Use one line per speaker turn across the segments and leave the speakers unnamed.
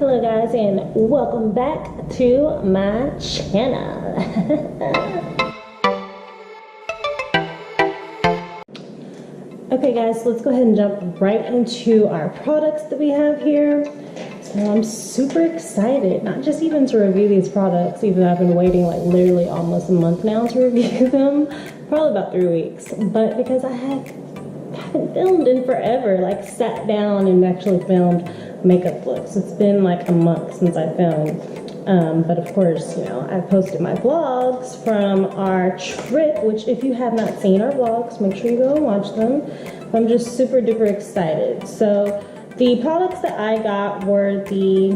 Hello guys, and welcome back to my channel. Okay guys, let's go ahead and jump right into our products that we have here. So I'm super excited, not just even to review these products, even though I've been waiting like literally almost a month now to review them, probably about 3 weeks, but because I haven't filmed in forever, like sat down and actually filmed makeup looks. It's been like a month since I filmed, but of course, you know, I posted my vlogs from our trip, which if you have not seen our vlogs, make sure you go and watch them. I'm just super duper excited. So the products that I got were the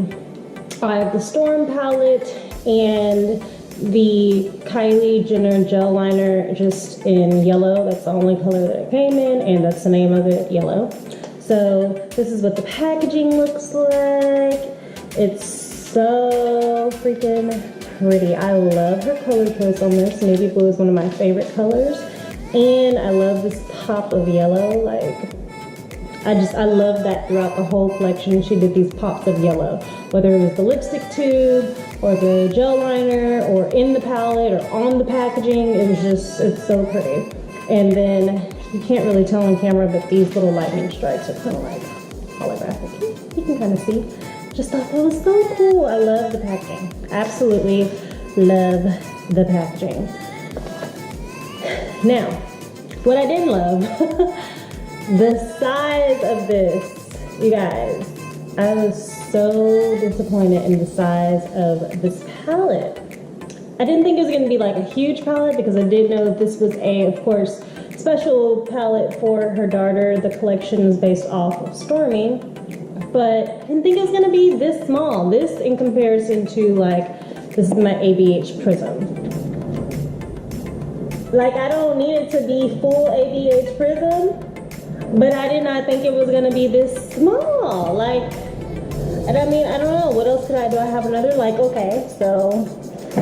Eye of the Storm palette and the KYLIE Jenner gel liner, just in yellow. That's the only color that it came in, and that's the name of it, yellow. So this is what the packaging looks like. It's so freaking pretty. I love her color choice on this. Navy blue is one of my favorite colors, and I love this pop of yellow. Like, I love that throughout the whole collection. She did these pops of yellow, whether it was the lipstick tube or the gel liner or in the palette or on the packaging. It was just, it's so pretty. And then you can't really tell on camera, but these little lightning strikes are kind of like holographic. You can kind of see. Just thought that was so cool. I love the packaging. Absolutely love the packaging. Now, what I didn't love, the size of this, you guys. I was so disappointed in the size of this palette. I didn't think it was going to be like a huge palette because I did know that this was of course, special palette for her daughter. The collection is based off of Stormy, but I didn't think it was going to be this small. This in comparison to like, this is my ABH Prism. Like, I don't need it to be full ABH Prism, but I did not think it was going to be this small. Like, and I mean, I don't know, what else could I do? I have another, like, okay, so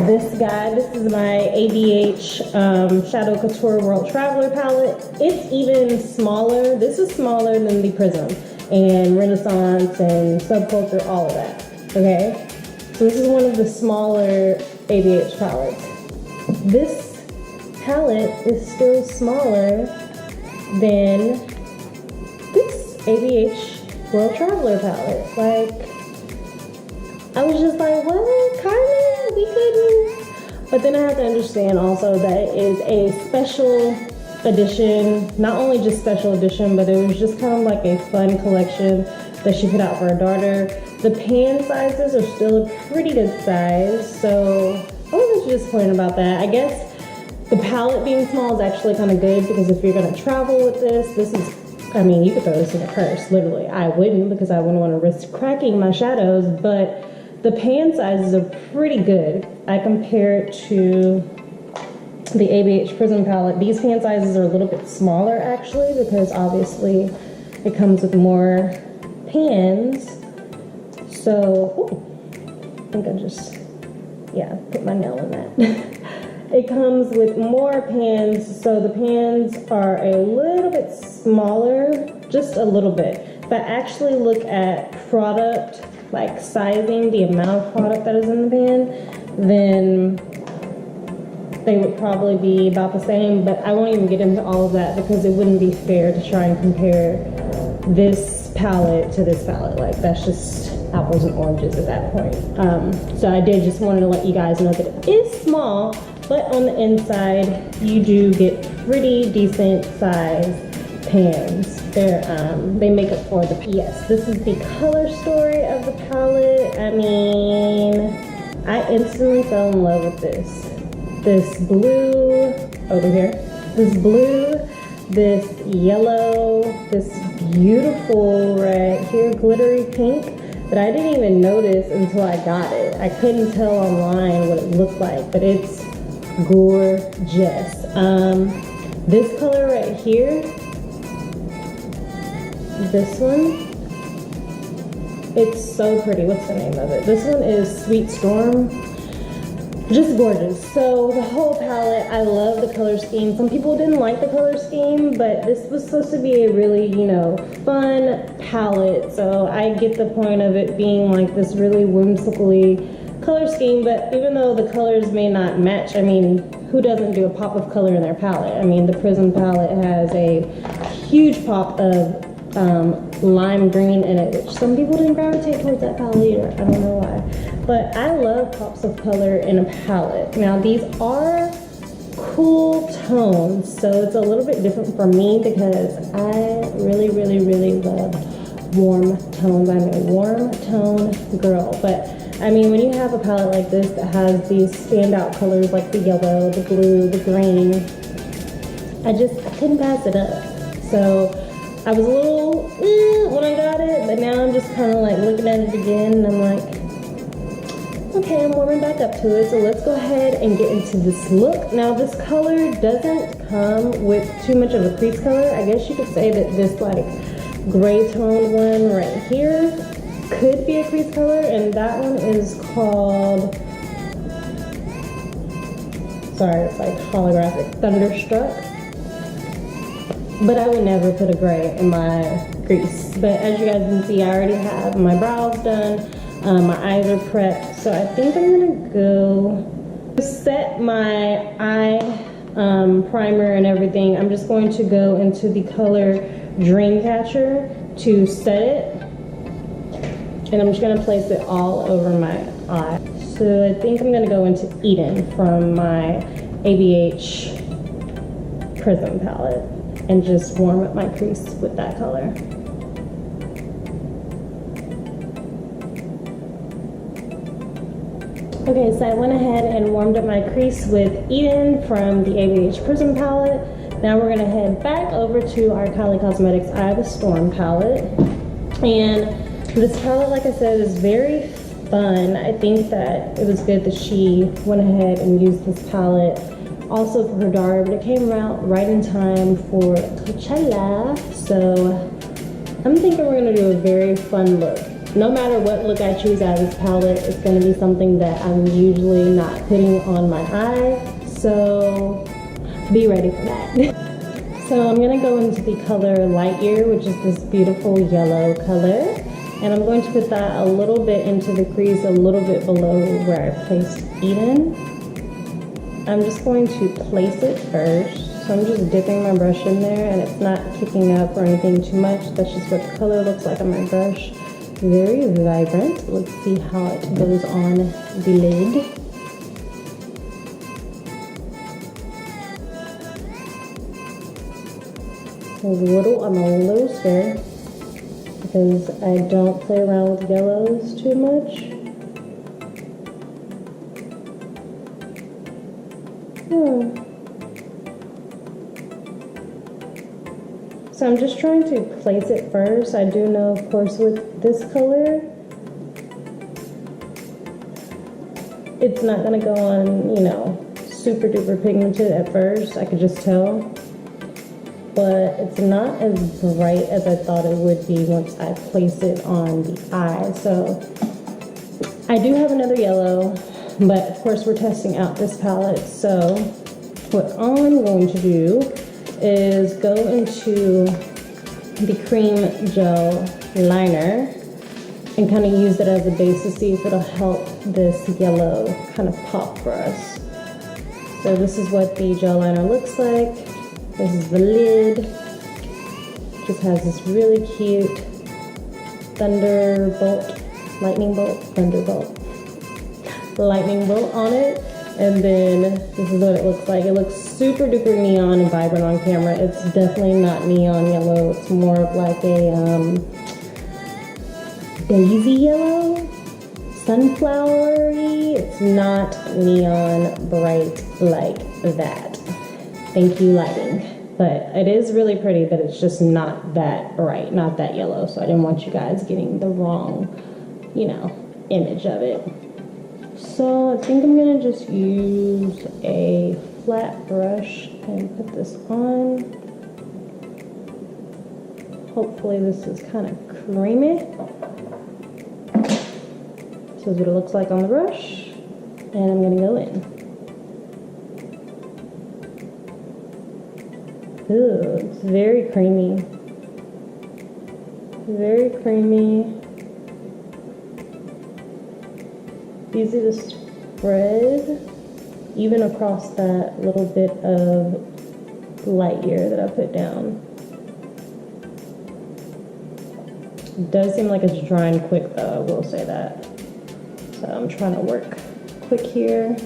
this guy, this is my ABH Shadow Couture World Traveler palette. It's even smaller. This is smaller than the Prism and Renaissance and Subculture, all of that, okay? So this is one of the smaller ABH palettes. This palette is still smaller than this ABH World Traveler palette. Like, I was just like, what, Carmen? We couldn't. But then I have to understand also that it is a special edition. Not only just special edition, but it was just kind of like a fun collection that she put out for her daughter. The pan sizes are still a pretty good size, so I wasn't too disappointed about that. I guess the palette being small is actually kind of good because if you're going to travel with this is, I mean, you could throw this in a purse, literally. I wouldn't because I wouldn't want to risk cracking my shadows, but the pan sizes are pretty good. I compare it to the ABH Prism palette. These pan sizes are a little bit smaller actually because obviously it comes with more pans. So, ooh, I think I just, yeah, put my nail in that. It comes with more pans, so the pans are a little bit smaller, just a little bit. If I actually look at product, like sizing, the amount of product that is in the pan, then they would probably be about the same, but I won't even get into all of that because it wouldn't be fair to try and compare this palette to this palette. Like, that's just apples and oranges at that point. So I did just want to let you guys know that it is small, but on the inside, you do get pretty decent size pans. They make up for the, yes, this is the color story of the palette. I mean, I instantly fell in love with this. This blue over here, this blue, this yellow, this beautiful right here glittery pink that I didn't even notice until I got it. I couldn't tell online what it looked like, but it's gorgeous. This color right here, this one, it's so pretty. What's the name of it? This one is Sweet Storm. just gorgeous. So the whole palette, I love the color scheme. Some people didn't like the color scheme, but this was supposed to be a really, you know, fun palette. So I get the point of it being like this really whimsically color scheme. But even though the colors may not match, I mean, who doesn't do a pop of color in their palette? I mean, the Prism palette has a huge pop of lime green in it, which some people didn't gravitate towards that palette either. I don't know why. But I love pops of color in a palette. Now these are cool tones, so it's a little bit different for me because I really, really, really love warm tones. I'm a warm tone girl. But I mean, when you have a palette like this that has these standout colors like the yellow, the blue, the green, I couldn't pass it up. So I was a little when I got it, but now I'm just kind of like looking at it again and I'm like, okay, I'm warming back up to it. So let's go ahead and get into this look. Now this color doesn't come with too much of a crease color. I guess you could say that this like gray toned one right here could be a crease color, and that one is called, sorry, it's like holographic, Thunderstruck. But I would never put a gray in my crease. But as you guys can see, I already have my brows done, my eyes are prepped. So I think I'm gonna go set my eye primer and everything. I'm just going to go into the color Dreamcatcher to set it. And I'm just gonna place it all over my eye. So I think I'm gonna go into Eden from my ABH Prism palette and just warm up my crease with that color. Okay, so I went ahead and warmed up my crease with Eden from the ABH Prism palette. Now we're gonna head back over to our KYLIE Cosmetics Eye of the Storm palette. And this palette, like I said, is very fun. I think that it was good that she went ahead and used this palette also for her daughter, but it came out right in time for Coachella. So I'm thinking we're gonna do a very fun look. No matter what look I choose out of this palette, it's gonna be something that I'm usually not putting on my eye. So be ready for that. So I'm gonna go into the color Light Year, which is this beautiful yellow color. And I'm going to put that a little bit into the crease, a little bit below where I placed Eden. I'm just going to place it first. So I'm just dipping my brush in there and it's not kicking up or anything too much. That's just what the color looks like on my brush. Very vibrant. Let's see how it goes on the lid. A little on the low square because I don't play around with yellows too much. So I'm just trying to place it first. I do know, of course, with this color, it's not gonna go on, you know, super duper pigmented at first. I could just tell. But it's not as bright as I thought it would be once I place it on the eye. So I do have another yellow, but of course we're testing out this palette. So what I'm going to do is go into the cream gel liner and kind of use it as a base to see if it'll help this yellow kind of pop for us. So this is what the gel liner looks like. This is the lid. Just has this really cute lightning bolt on it. And then this is what it looks like. It looks super duper neon and vibrant on camera. It's definitely not neon yellow. It's more of like a daisy yellow, sunflowery. It's not neon bright like that. Thank you, lighting. But it is really pretty, but it's just not that bright, not that yellow. So I didn't want you guys getting the wrong, you know, image of it. So I think I'm gonna just use a flat brush and put this on. Hopefully this is kind of creamy. This is what it looks like on the brush. and I'm gonna go in. Ooh, it's very creamy. Very creamy. Easy to spread, even across that little bit of light here that I put down. It does seem like it's drying quick though, I will say that. So I'm trying to work quick here.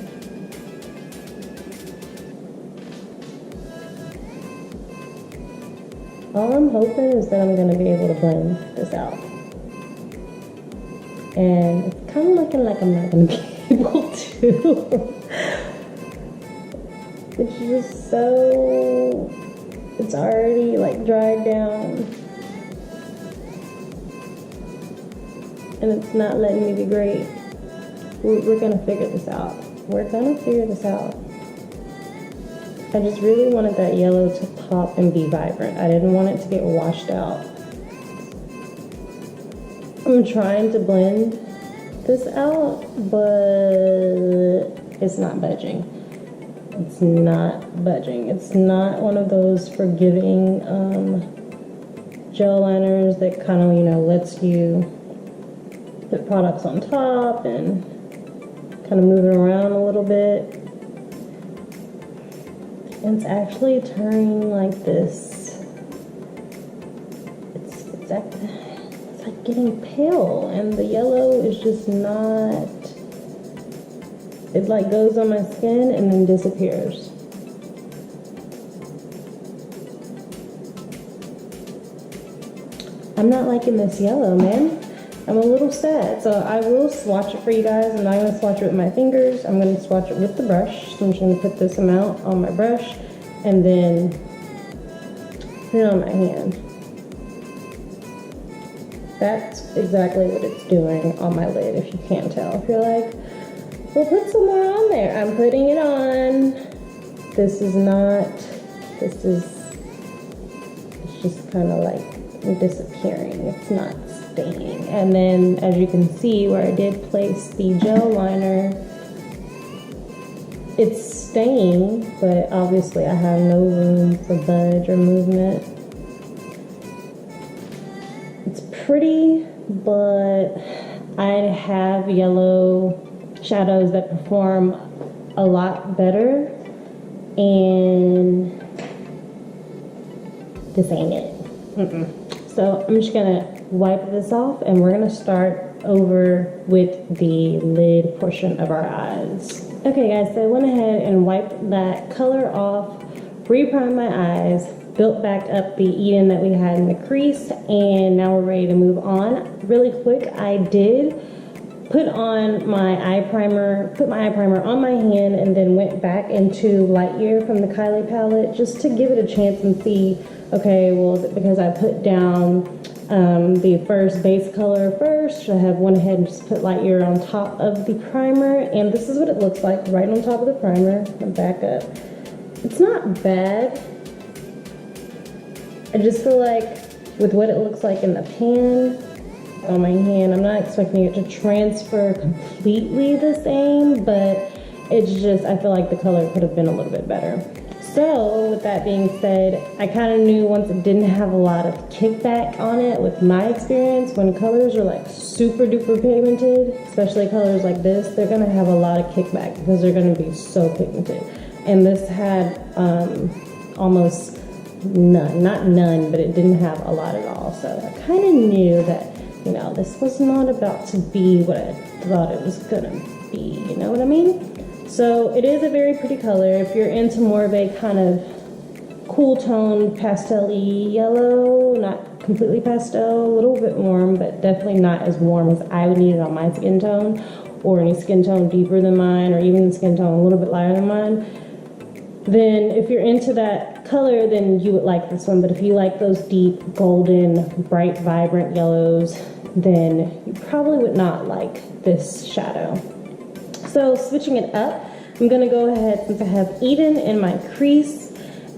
All I'm hoping is that I'm going to be able to blend this out. And it's kind of looking like I'm not going to be able to. It's just so, it's already like dried down. And it's not letting me be great. We're going to figure this out. We're going to figure this out. I just really wanted that yellow to pop and be vibrant. I didn't want it to get washed out. I'm trying to blend this out, but it's not budging. It's not budging. It's not one of those forgiving gel liners that kind of, you know, lets you put products on top and kind of move it around a little bit. It's actually turning like this. It's like getting pale, and the yellow is just not. It like goes on my skin and then disappears. I'm not liking this yellow, man. I'm a little sad. So I will swatch it for you guys. I'm not going to swatch it with my fingers. I'm going to swatch it with the brush. So I'm just going to put this amount on my brush and then put it on my hand. That's exactly what it's doing on my lid, if you can't tell. If you're like, well, put some more on there. I'm putting it on. It's just kind of like disappearing. It's not staying. And then as you can see where I did place the gel liner, it's staying, but obviously I have no room for budge or movement. It's pretty, but I have yellow shadows that perform a lot better, and this ain't it. So I'm just gonna wipe this off and we're gonna start over with the lid portion of our eyes. Okay guys, so I went ahead and wiped that color off, re-primed my eyes, built back up the Eden that we had in the crease, and now we're ready to move on. Really quick, I did put my eye primer on my hand and then went back into Light Year from the KYLIE palette just to give it a chance and see, okay, well, is it because I put down the first base color first? Should I have went ahead and just put Light Year on top of the primer? And this is what it looks like right on top of the primer. I'll back up. It's not bad. I just feel like with what it looks like in the pan on my hand, I'm not expecting it to transfer completely the same, but it's just, I feel like the color could have been a little bit better. So with that being said, I kind of knew once it didn't have a lot of kickback on it with my experience, when colors are like super duper pigmented, especially colors like this, they're going to have a lot of kickback because they're going to be so pigmented. And this had almost none, not none, but it didn't have a lot at all. So I kind of knew that, you know, this was not about to be what I thought it was going to be, you know what I mean? So it is a very pretty color. If you're into more of a kind of cool tone pastel-y yellow, not completely pastel, a little bit warm, but definitely not as warm as I would need it on my skin tone, or any skin tone deeper than mine, or even skin tone a little bit lighter than mine, then if you're into that color, then you would like this one. But if you like those deep, golden, bright, vibrant yellows, then you probably would not like this shadow. So switching it up, I'm going to go ahead, since I have Eden in my crease,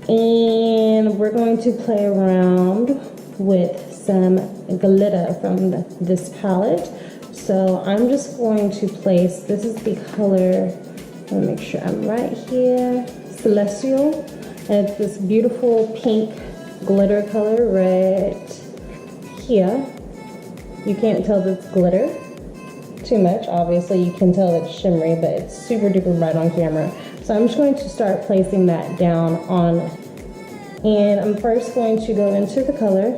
and we're going to play around with some glitter from this palette. So I'm just going to place, this is the color, let me make sure I'm right here, Celestial, and it's this beautiful pink glitter color right here. You can't tell that it's glitter too much. Obviously you can tell it's shimmery, but it's super duper bright on camera. So I'm just going to start placing that down on, and I'm first going to go into the color,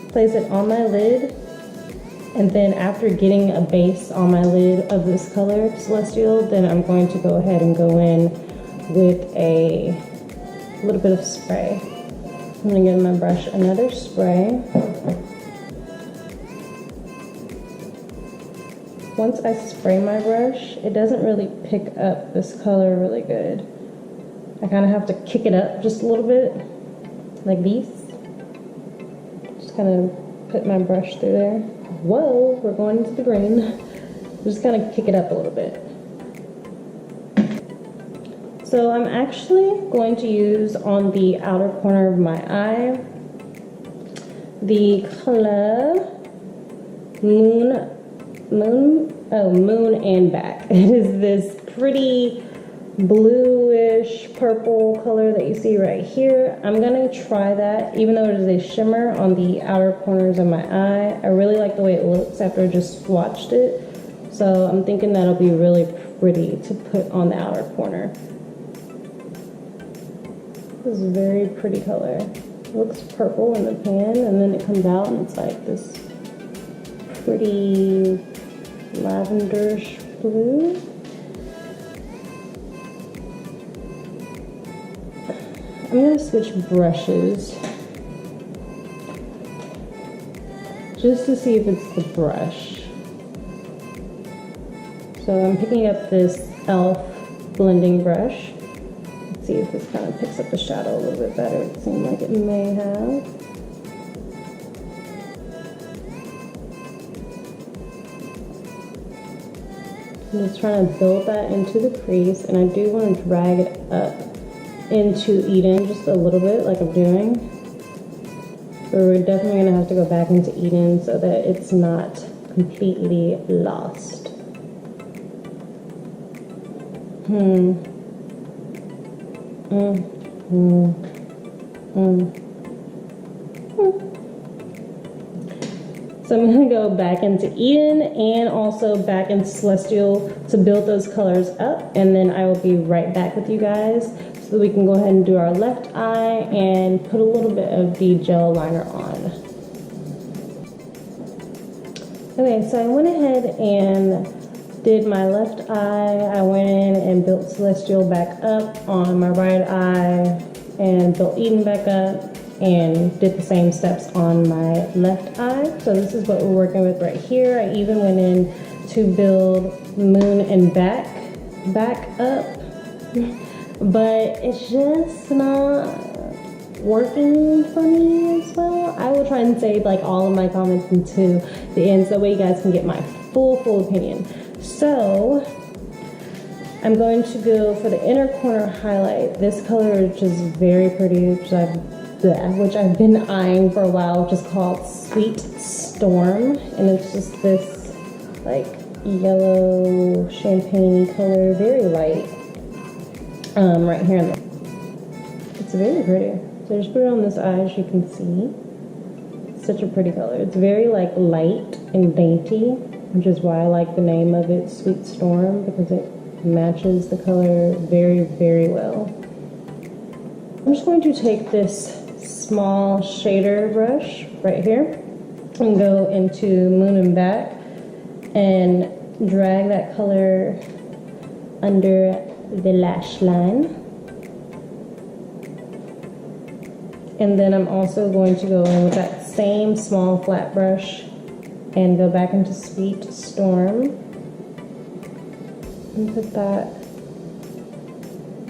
place it on my lid, and then after getting a base on my lid of this color, Celestial, then I'm going to go ahead and go in with a little bit of spray. I'm gonna give my brush another spray. Once I spray my brush, it doesn't really pick up this color really good. I kind of have to kick it up just a little bit, like this. Just kind of put my brush through there. Whoa, we're going into the green. Just kind of kick it up a little bit. So I'm actually going to use on the outer corner of my eye the color Moon and Back. It is this pretty bluish purple color that you see right here. I'm gonna try that, even though it is a shimmer on the outer corners of my eye. I really like the way it looks after I just swatched it. So I'm thinking that'll be really pretty to put on the outer corner. This is a very pretty color. It looks purple in the pan, and then it comes out and it's like this pretty lavenderish blue. I'm gonna switch brushes just to see if it's the brush. So I'm picking up this e.l.f. blending brush. Let's see if this kind of picks up the shadow a little bit better. It seemed like it may have. I'm just trying to build that into the crease, and I do want to drag it up into Eden just a little bit like I'm doing. So we're definitely going to have to go back into Eden so that it's not completely lost. So I'm going to go back into Eden and also back into Celestial to build those colors up, and then I will be right back with you guys so we can go ahead and do our left eye and put a little bit of the gel liner on. Okay, so I went ahead and did my left eye. I went in and built Celestial back up on my right eye and built Eden back up, and did the same steps on my left eye. So this is what we're working with right here. I even went in to build Moon and Back up, but it's just not working for me as well. I will try and save like all of my comments into the end so that way you guys can get my full opinion. So I'm going to go for the inner corner highlight. This color is just very pretty, which I've been eyeing for a while, which is called Sweet Storm, and it's just this like yellow champagne color, very light, right here. It's very pretty. So just put it on this eye, as you can see. It's such a pretty color. It's very like light and dainty, which is why I like the name of it, Sweet Storm, because it matches the color very well. I'm just going to take this small shader brush right here and go into Moon and Back and drag that color under the lash line. And then I'm also going to go in with that same small flat brush and go back into Sweet Storm and put that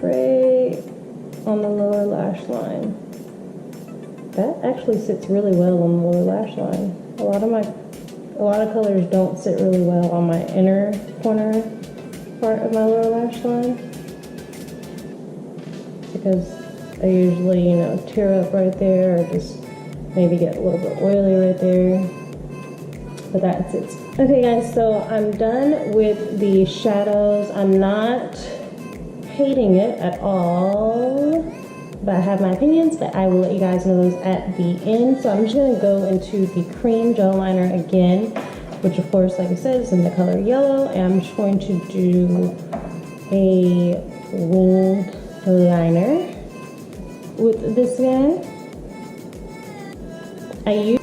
right on the lower lash line. That actually sits really well on the lower lash line. A lot of colors don't sit really well on my inner corner part of my lower lash line because I usually, tear up right there or just maybe get a little bit oily right there. But that sits Okay guys, so I'm done with the shadows. I'm not hating it at all, but I have my opinions, but I will let you guys know those at the end. So I'm just gonna go into the cream gel liner again, which of course, like I said, is in the color yellow, and I'm just going to do a wing liner with this guy. I use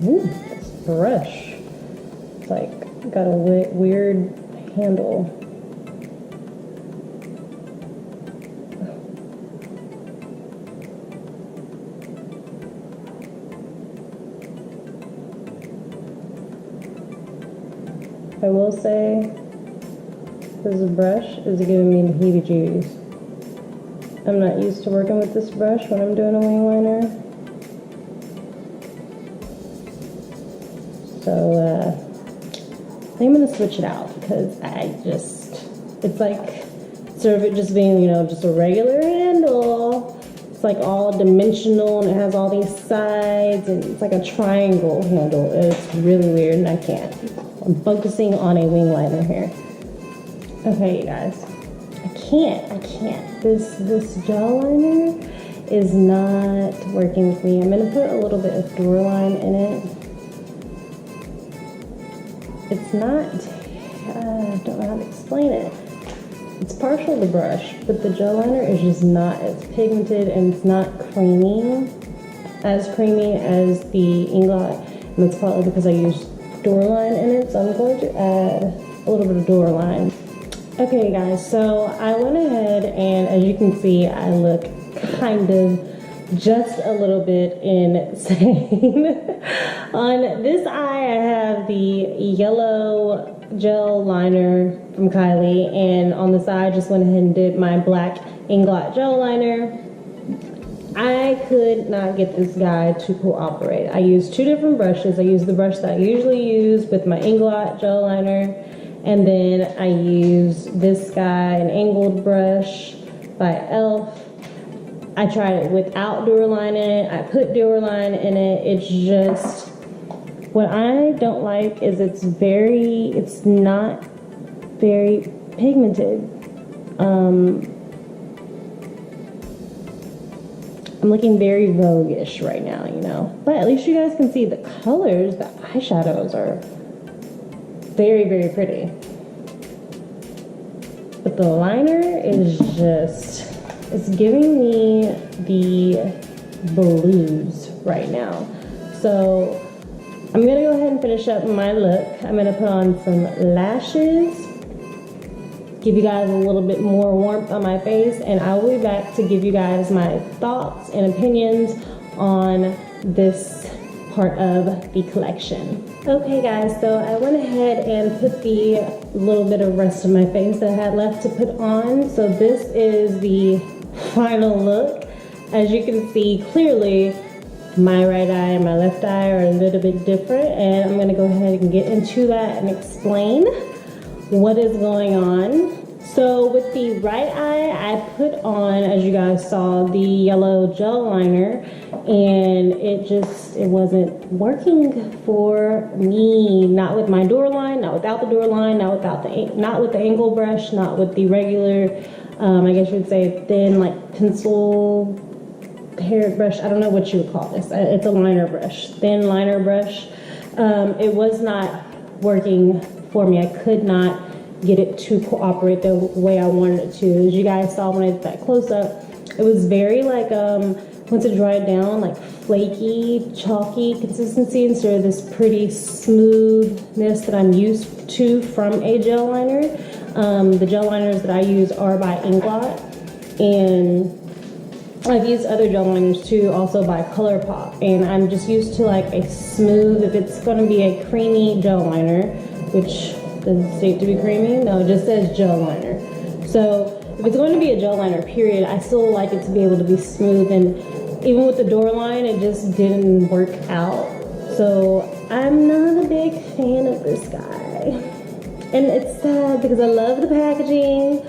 this brush. It's like got a weird handle. I will say this brush is giving me the heebie-jeebies. I'm not used to working with this brush when I'm doing a wing liner. So I'm gonna switch it out because it's like, instead of it just being, you know, just a regular handle, it's like all dimensional and it has all these sides and it's like a triangle handle. It's really weird and I can't. I'm focusing on a wing liner here. Okay, you guys. I can't. This gel liner is not working with me. I'm gonna put a little bit of Doorline in it. It's not, I don't know how to explain it. It's partial to brush, but the gel liner is just not as pigmented and it's not as creamy as the Inglot. And that's probably because I used Doorline in it, so I'm going to add a little bit of Doorline. Okay guys, so I went ahead and as you can see, I look kind of just a little bit insane. On this eye, I have the yellow gel liner from KYLIE, and on the side, I just went ahead and did my black Inglot gel liner. I could not get this guy to cooperate. I used two different brushes. I used the brush that I usually use with my Inglot gel liner, and then I use this guy, an angled brush by e.l.f. I tried it without Doorline in it. I put Doorline in it. It's just, what I don't like is it's not very pigmented. I'm looking very Vogue-ish right now, you know. But at least you guys can see the colors, the eyeshadows are very, very pretty. But the liner is just, it's giving me the blues right now. So I'm gonna go ahead and finish up my look. I'm gonna put on some lashes, give you guys a little bit more warmth on my face, and I will be back to give you guys my thoughts and opinions on this part of the collection. Okay guys, so I went ahead and put the little bit of rest of my face that I had left to put on. So this is the final look. As you can see clearly, my right eye and my left eye are a little bit different, and I'm gonna go ahead and get into that and explain what is going on. So with the right eye, I put on, as you guys saw, the yellow gel liner, and it wasn't working for me. Not with my Doorline, not without the Doorline, not with the angle brush, not with the regular, I guess you would say thin, like pencil haired brush. I don't know what you would call this. It's a liner brush, thin liner brush. It was not working for me. I could not get it to cooperate the way I wanted it to. As you guys saw when I did that close up, it was very like, once it dried down, like flaky, chalky consistency instead of this pretty smoothness that I'm used to from a gel liner. The gel liners that I use are by Inglot, and I've used other gel liners too, also by ColourPop, and I'm just used to like a smooth, if it's going to be a creamy gel liner, which doesn't state to be creamy, no, it just says gel liner. So if it's going to be a gel liner, period, I still like it to be able to be smooth, and even with the Doorline, it just didn't work out. So I'm not a big fan of this guy. And it's sad because I love the packaging.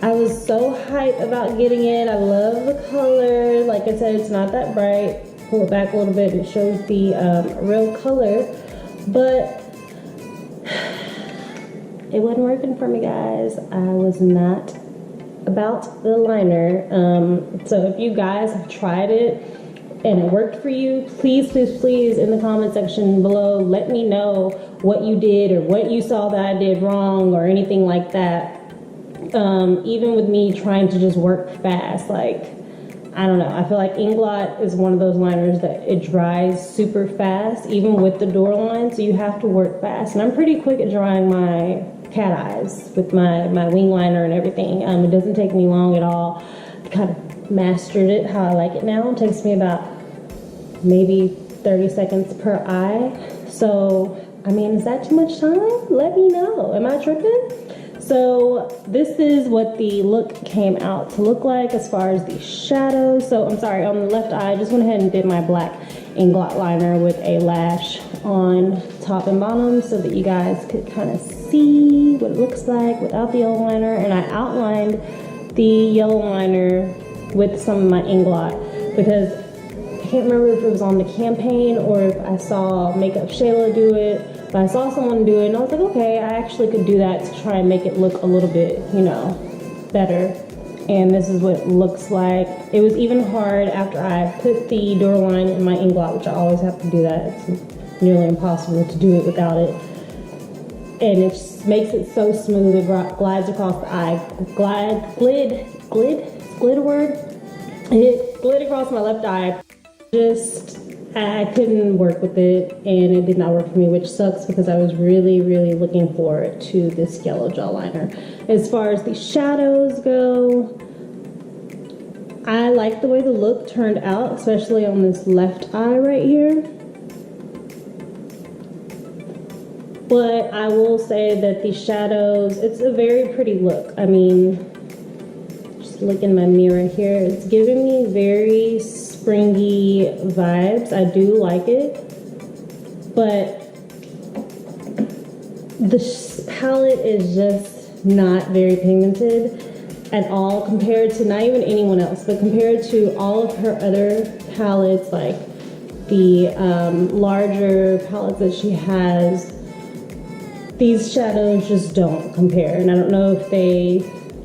I was so hyped about getting it. I love the color. Like I said, it's not that bright. pull it back a little bit and it shows the real color, but it wasn't working for me, guys. I was not about the liner. So if you guys have tried it and it worked for you, please, please, please, in the comment section below, let me know what you did or what you saw that I did wrong or anything like that. Even with me trying to just work fast, like, I don't know, I feel like Inglot is one of those liners that it dries super fast, even with the door line, so you have to work fast. And I'm pretty quick at drying my cat eyes with my wing liner and everything. It doesn't take me long at all. I kind of mastered it how I like it now. It takes me about maybe 30 seconds per eye. So, I mean, is that too much time? Let me know. Am I tripping? So this is what the look came out to look like as far as the shadows. So I'm sorry, on the left eye, I just went ahead and did my black Inglot liner with a lash on top and bottom so that you guys could kind of see what it looks like without the yellow liner. And I outlined the yellow liner with some of my Inglot because I can't remember if it was on the campaign or if I saw Makeup Shayla do it, but I saw someone do it and I was like, okay, I actually could do that to try and make it look a little bit, you know, better. And this is what it looks like. It was even hard after I put the door line in my Inglot, which I always have to do that. It's nearly impossible to do it without it. And it just makes it so smooth. It glides across the eye. Glid a word? It glid across my left eye. I couldn't work with it and it did not work for me, which sucks because I was really, really looking forward to this yellow gel liner. As far as the shadows go, I like the way the look turned out, especially on this left eye right here. But I will say that the shadows, it's a very pretty look. I mean, just look in my mirror here. It's giving me very springy vibes. I do like it, but the palette is just not very pigmented at all compared to, not even anyone else, but compared to all of her other palettes, like the larger palettes that she has. These shadows just don't compare, and I don't know if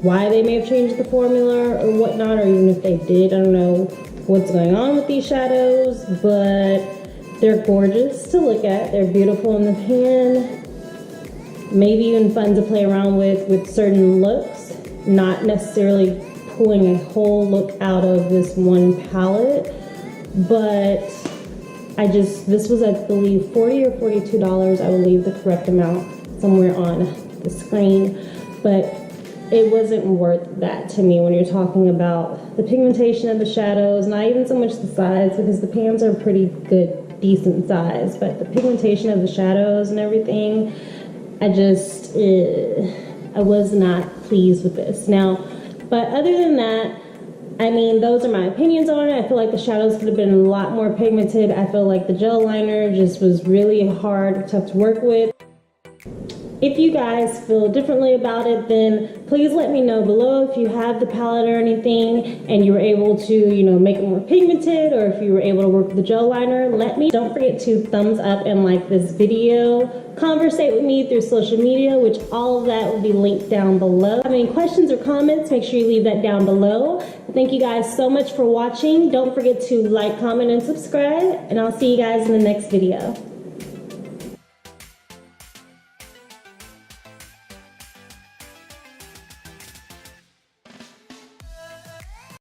why they may have changed the formula or whatnot, or even if they did. I don't know what's going on with these shadows, but they're gorgeous to look at. They're beautiful in the pan. Maybe even fun to play around with certain looks, not necessarily pulling a whole look out of this one palette, but this was, I believe, $40 or $42. I will leave the correct amount somewhere on the screen, but it wasn't worth that to me when you're talking about the pigmentation of the shadows, not even so much the size, because the pans are pretty good, decent size, but the pigmentation of the shadows and everything, I was not pleased with this. Now, but other than that, I mean, those are my opinions on it. I feel like the shadows could have been a lot more pigmented. I feel like the gel liner just was really hard, tough to work with. If you guys feel differently about it, then please let me know below if you have the palette or anything and you were able to, you know, make it more pigmented, or if you were able to work with the gel liner. Let me. Don't forget to thumbs up and like this video. Conversate with me through social media, which all of that will be linked down below. If you have any questions or comments, make sure you leave that down below. Thank you guys so much for watching. Don't forget to like, comment, and subscribe, and I'll see you guys in the next video.